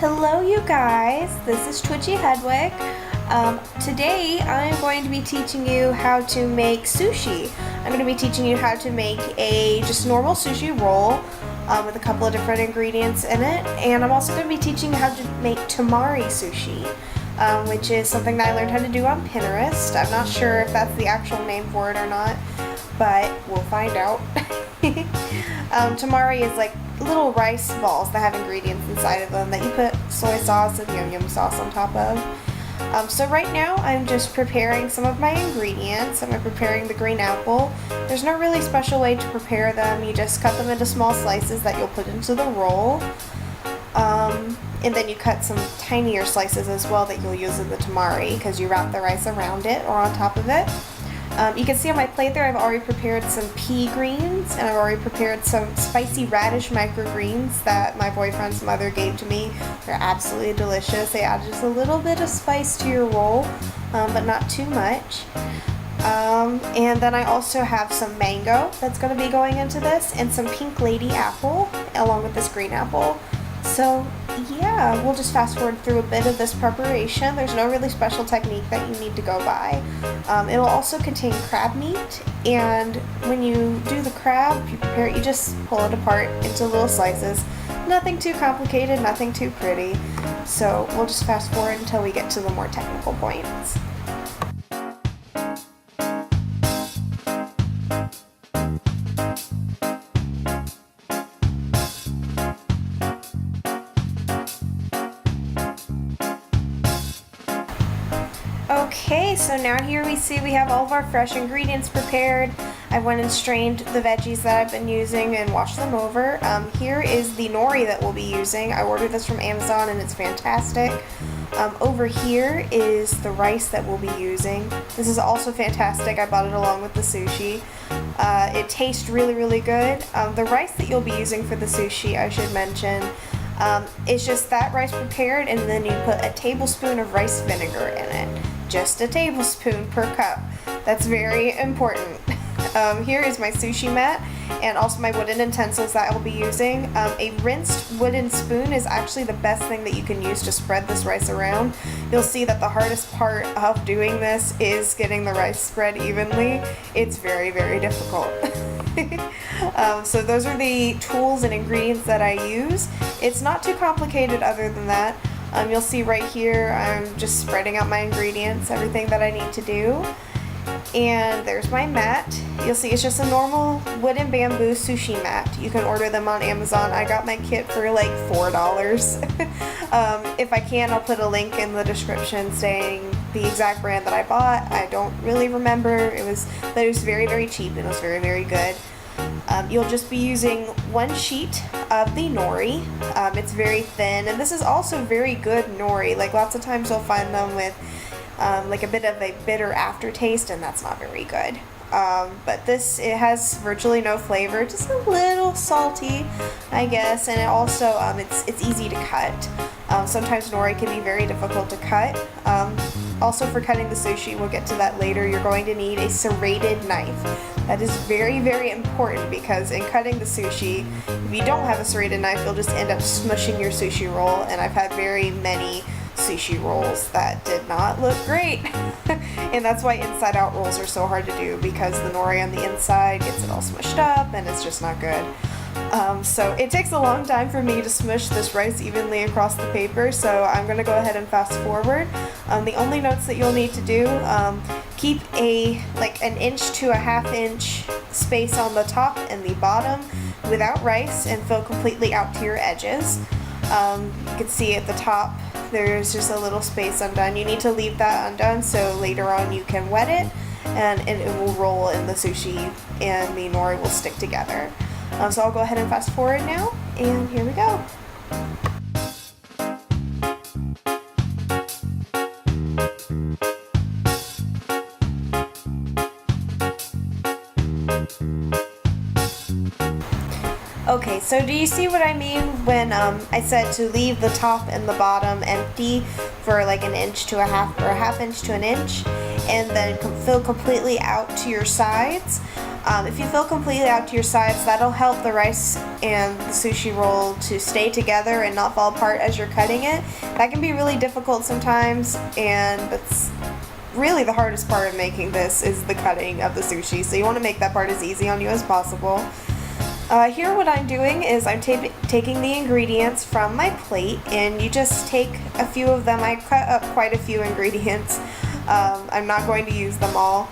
Hello you guys, this is Twitchy Hedwig. Today I'm going to be teaching you how to make sushi. I'm going to be teaching you how to make a just normal sushi roll with a couple of different ingredients in it, and I'm also going to be teaching you how to make tamari sushi, which is something that I learned how to do on Pinterest. I'm not sure if that's the actual name for it or not, but we'll find out. Tamari is like little rice balls that have ingredients inside of them that you put soy sauce and yum yum sauce on top of. So right now I'm just preparing some of my ingredients. I'm preparing the green apple. There's no really special way to prepare them. You just cut them into small slices that you'll put into the roll. And then you cut some tinier slices as well that you'll use in the tamari because you wrap the rice around it or on top of it. You can see on my plate there I've already prepared some pea greens, and I've already prepared some spicy radish microgreens that my boyfriend's mother gave to me. They're absolutely delicious. They add just a little bit of spice to your roll, but not too much. And then I also have some mango that's going to be going into this, and some pink lady apple along with this green apple. So yeah, we'll just fast forward through a bit of this preparation. There's no really special technique that you need to go by. It'll also contain crab meat, and when you do the crab, you prepare it, you just pull it apart into little slices. Nothing too complicated, nothing too pretty. So we'll just fast forward until we get to the more technical points. Okay, so now here we see we have all of our fresh ingredients prepared. I went and strained the veggies that I've been using and washed them over. Here is the nori that we'll be using. I ordered this from Amazon and it's fantastic. Over here is the rice that we'll be using. This is also fantastic. I bought it along with the sushi. It tastes really, really good. The rice that you'll be using for the sushi, I should mention, it's just that rice prepared, and then you put a tablespoon of rice vinegar in it. Just a tablespoon per cup. That's very important. Here is my sushi mat and also my wooden utensils that I'll be using. A rinsed wooden spoon is actually the best thing that you can use to spread this rice around. You'll see that the hardest part of doing this is getting the rice spread evenly. It's very, very difficult. So those are the tools and ingredients that I use. It's not too complicated other than that. You'll see right here I'm just spreading out my ingredients, everything that I need to do. And there's my mat. You'll see it's just a normal wooden bamboo sushi mat. You can order them on Amazon. I got my kit for like $4. If I can, I'll put a link in the description saying the exact brand that I bought. I don't really remember. But it was very, very cheap and it was very, very good. You'll just be using one sheet of the nori. It's very thin, and this is also very good nori. Like lots of times you'll find them with like a bit of a bitter aftertaste, and that's not very good. But it has virtually no flavor, just a little salty, I guess, and it also it's easy to cut. Sometimes nori can be very difficult to cut. Also for cutting the sushi, we'll get to that later, you're going to need a serrated knife. That is very, very important because in cutting the sushi, if you don't have a serrated knife, you'll just end up smushing your sushi roll, and I've had very many sushi rolls that did not look great. And that's why inside out rolls are so hard to do, because the nori on the inside gets it all smushed up and it's just not good. So it takes a long time for me to smush this rice evenly across the paper, so I'm going to go ahead and fast forward. The only notes that you'll need to do, keep an inch to a ½ inch space on the top and the bottom without rice, and fill completely out to your edges. You can see at the top there's just a little space undone. You need to leave that undone so later on you can wet it and it will roll in the sushi and the nori will stick together. So I'll go ahead and fast forward now, and here we go. Okay, so do you see what I mean when I said to leave the top and the bottom empty for like an inch to a half, or a ½ inch to an inch, and then fill completely out to your sides? If you fill completely out to your sides, that'll help the rice and the sushi roll to stay together and not fall apart as you're cutting it. That can be really difficult sometimes, and that's really the hardest part of making this is the cutting of the sushi. So you want to make that part as easy on you as possible. Here what I'm doing is I'm taking the ingredients from my plate, and you just take a few of them. I cut up quite a few ingredients. I'm not going to use them all.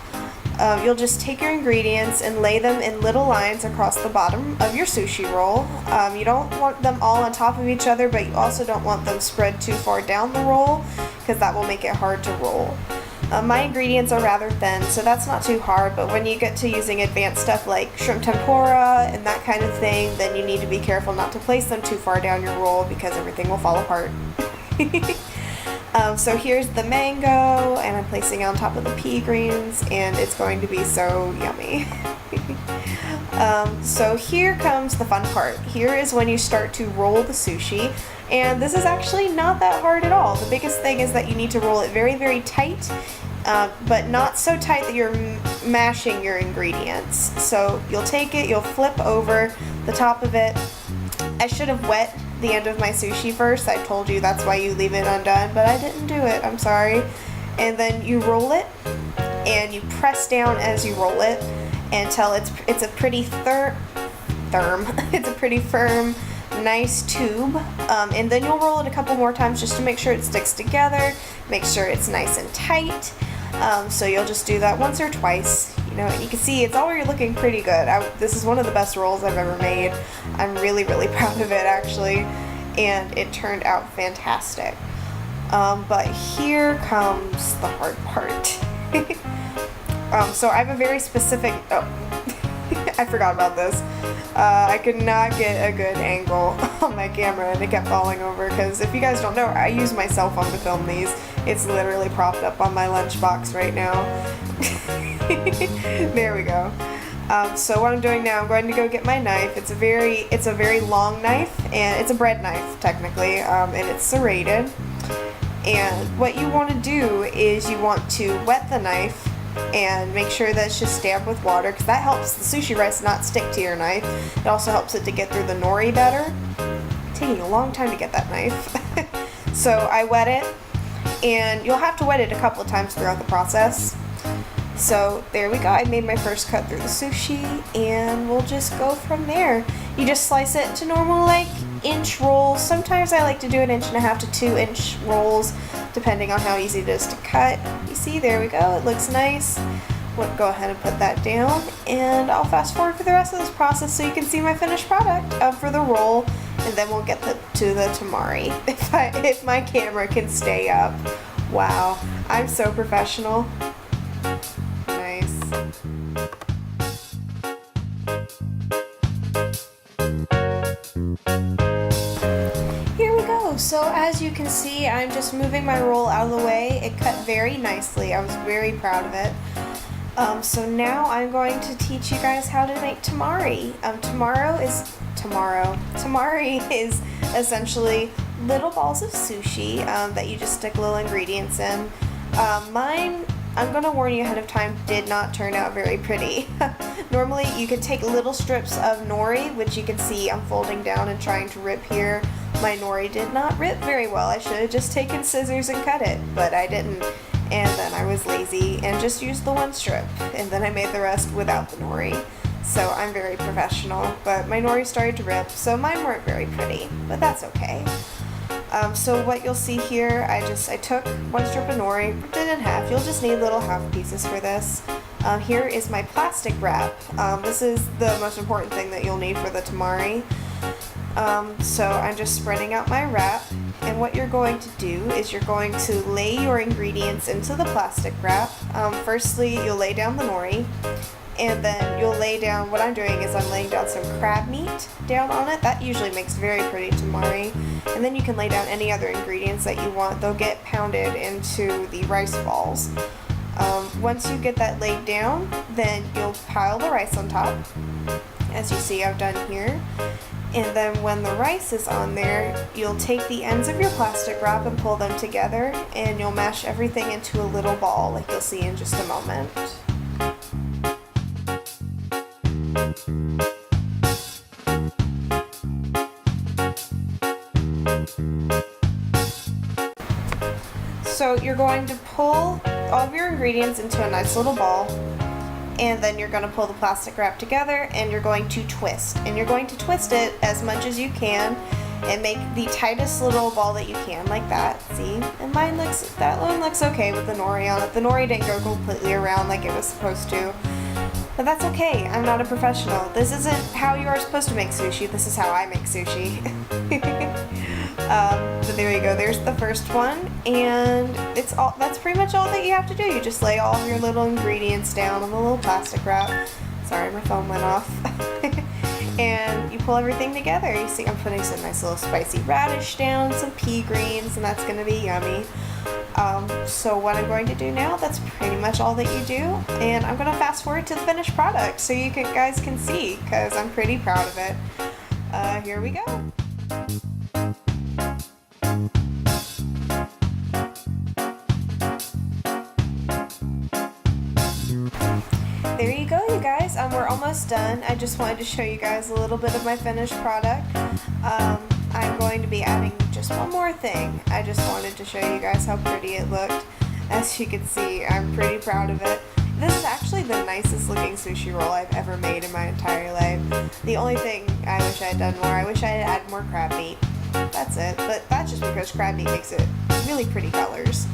You'll just take your ingredients and lay them in little lines across the bottom of your sushi roll. You don't want them all on top of each other, but you also don't want them spread too far down the roll, because that will make it hard to roll. My ingredients are rather thin, so that's not too hard, but when you get to using advanced stuff like shrimp tempura and that kind of thing, then you need to be careful not to place them too far down your roll, because everything will fall apart. So here's the mango, and I'm placing it on top of the pea greens, and it's going to be so yummy. So here comes the fun part. Here is when you start to roll the sushi, and this is actually not that hard at all. The biggest thing is that you need to roll it very, very tight, but not so tight that you're mashing your ingredients. So you'll take it, you'll flip over the top of it. I should have wet the end of my sushi first. I told you that's why you leave it undone, but I didn't do it. I'm sorry. And then you roll it, and you press down as you roll it until it's a pretty it's a pretty firm, nice tube. And then you'll roll it a couple more times just to make sure it sticks together, make sure it's nice and tight. So you'll just do that once or twice, and you can see it's already looking pretty good. This is one of the best rolls I've ever made. I'm really, really proud of it, actually, and it turned out fantastic. But here comes the hard part. So I have a very specific, I forgot about this. I could not get a good angle on my camera, and it kept falling over, because if you guys don't know, I use my cell phone to film these. It's literally propped up on my lunchbox right now. There we go. So what I'm doing now, I'm going to go get my knife. It's a very long knife, and it's a bread knife technically, and it's serrated. And what you want to do is you want to wet the knife and make sure that it's just dabbed with water, because that helps the sushi rice not stick to your knife. It also helps it to get through the nori better. It's taking a long time to get that knife. So I wet it, and you'll have to wet it a couple of times throughout the process. So there we go. I made my first cut through the sushi, and we'll just go from there. You just slice it into normal inch rolls. Sometimes I like to do 1.5 to 2 inch rolls, depending on how easy it is to cut. You see, there we go. It looks nice. We'll go ahead and put that down, and I'll fast forward for the rest of this process so you can see my finished product for the roll, and then we'll get to the tamari if my camera can stay up. Wow, I'm so professional. Nice. Here we go. So as you can see, I'm just moving my roll out of the way. It cut very nicely. I was very proud of it. So now I'm going to teach you guys how to make tamari. Tamari is essentially little balls of sushi that you just stick little ingredients in. Mine, I'm going to warn you ahead of time, did not turn out very pretty. Normally you could take little strips of nori, which you can see I'm folding down and trying to rip here. My nori did not rip very well. I should have just taken scissors and cut it, but I didn't. And then I was lazy and just used the one strip, and then I made the rest without the nori. So I'm very professional, but my nori started to rip, so mine weren't very pretty, but that's okay. So what you'll see here, I took one strip of nori, ripped it in half. You'll just need little half pieces for this. Here is my plastic wrap. This is the most important thing that you'll need for the tamari. So I'm just spreading out my wrap, and what you're going to do is you're going to lay your ingredients into the plastic wrap. Firstly, you'll lay down the nori, and then you'll lay down, what I'm doing is I'm laying down some crab meat down on it. That usually makes very pretty tamari. And then you can lay down any other ingredients that you want. They'll get pounded into the rice balls. Once you get that laid down, then you'll pile the rice on top, as you see I've done here. And then when the rice is on there, you'll take the ends of your plastic wrap and pull them together, and you'll mash everything into a little ball like you'll see in just a moment. So you're going to pull all of your ingredients into a nice little ball, and then you're going to pull the plastic wrap together, and you're going to twist. And you're going to twist it as much as you can and make the tightest little ball that you can, like that. See? And that one looks okay with the nori on it. The nori didn't go completely around like it was supposed to. But that's okay. I'm not a professional. This isn't how you are supposed to make sushi. This is how I make sushi. But there you go. There's the first one, and that's pretty much all that you have to do. You just lay all of your little ingredients down on the little plastic wrap. Sorry, my phone went off. And you pull everything together. You see, I'm putting some nice little spicy radish down, some pea greens, and that's gonna be yummy. So what I'm going to do now, that's pretty much all that you do, and I'm gonna fast forward to the finished product so you guys can see, because I'm pretty proud of it. Here we go. There you go, you guys. We're almost done. I just wanted to show you guys a little bit of my finished product. I'm going to be adding just one more thing. I just wanted to show you guys how pretty it looked. As you can see, I'm pretty proud of it. This is actually the nicest looking sushi roll I've ever made in my entire life. The only thing I wish I had done more, I wish I had added more crab meat. That's it, but that's just because crab meat makes it really pretty colors.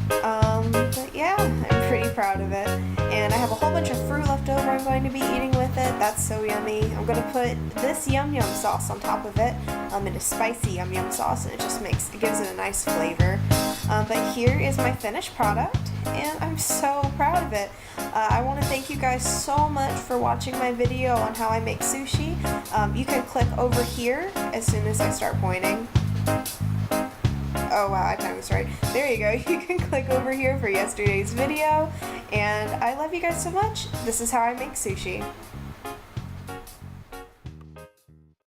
But yeah, I'm pretty proud of it. And I have a whole bunch of fruit left over I'm going to be eating with it. That's so yummy. I'm going to put this yum yum sauce on top of it. It is spicy yum yum sauce, and it gives it a nice flavor. But here is my finished product, and I'm so proud of it. I want to thank you guys so much for watching my video on how I make sushi. You can click over here as soon as I start pointing. Oh wow, I timed this right. There you go. You can click over here for yesterday's video. And I love you guys so much. This is how I make sushi.